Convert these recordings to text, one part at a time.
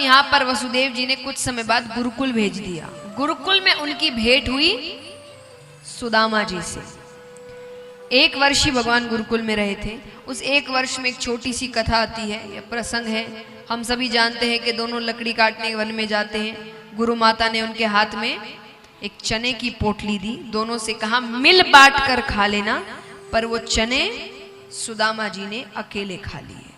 यहाँ पर वसुदेव जी ने कुछ समय बाद गुरुकुल भेज दिया। गुरुकुल में उनकी भेंट हुई सुदामा जी से। 1 वर्ष ही भगवान गुरुकुल में रहे थे। उस 1 वर्ष में एक छोटी सी कथा आती है, यह प्रसंग है। हम सभी जानते हैं कि दोनों लकड़ी काटने के वन में जाते हैं। गुरु माता ने उनके हाथ में एक चने की पोटली दी, दोनों से कहा मिल बांट कर खा लेना, पर वो चने सुदामा जी ने अकेले खा लिए।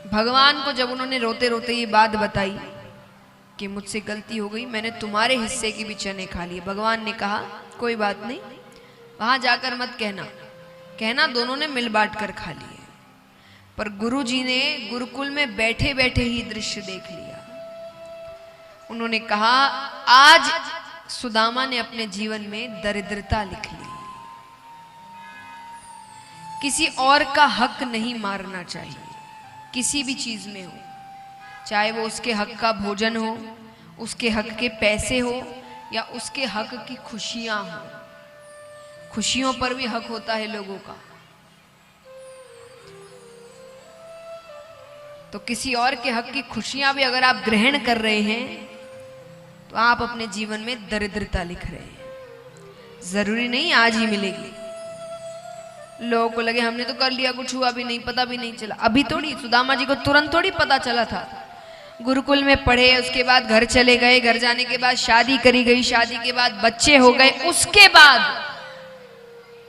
भगवान को जब उन्होंने रोते रोते ये बात बताई कि मुझसे गलती हो गई, मैंने तुम्हारे हिस्से की भी चने खा लिए, भगवान ने कहा कोई बात नहीं, वहां जाकर मत कहना दोनों ने मिल बांट कर खा लिए। पर गुरुजी ने गुरुकुल में बैठे बैठे ही दृश्य देख लिया। उन्होंने कहा आज सुदामा ने अपने जीवन में दरिद्रता लिख ली। किसी और का हक नहीं मारना चाहिए, किसी भी चीज में हो, चाहे वो उसके हक का भोजन हो, उसके हक के पैसे हो, या उसके हक की खुशियां हो। खुशियों पर भी हक होता है लोगों का। तो किसी और के हक की खुशियां भी अगर आप ग्रहण कर रहे हैं तो आप अपने जीवन में दरिद्रता लिख रहे हैं। जरूरी नहीं आज ही मिलेगी। लोगों को लगे हमने तो कर लिया, कुछ हुआ भी नहीं, पता भी नहीं चला। अभी थोड़ी, सुदामा जी को तुरंत थोड़ी पता चला था। गुरुकुल में पढ़े, उसके बाद घर चले गए, घर जाने के बाद शादी करी गई, शादी के बाद बच्चे हो गए, उसके बाद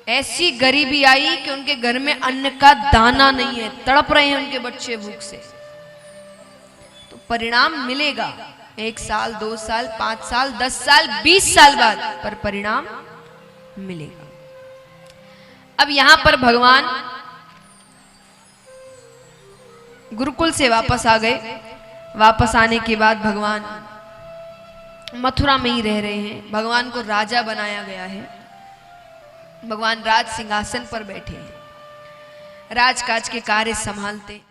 ऐसी गरीबी आई कि उनके घर में अन्न का दाना नहीं है, तड़प रहे हैं उनके बच्चे भूख से। तो परिणाम मिलेगा 1 साल, 2 साल, 5 साल, 10 साल, 20 साल बाद, पर परिणाम मिलेगा। अब यहां पर भगवान गुरुकुल से वापस आ गए। वापस आने के बाद भगवान मथुरा में ही रह रहे हैं। भगवान को राजा बनाया गया है। भगवान राज सिंहासन पर बैठे हैं, राजकाज के कार्य संभालते।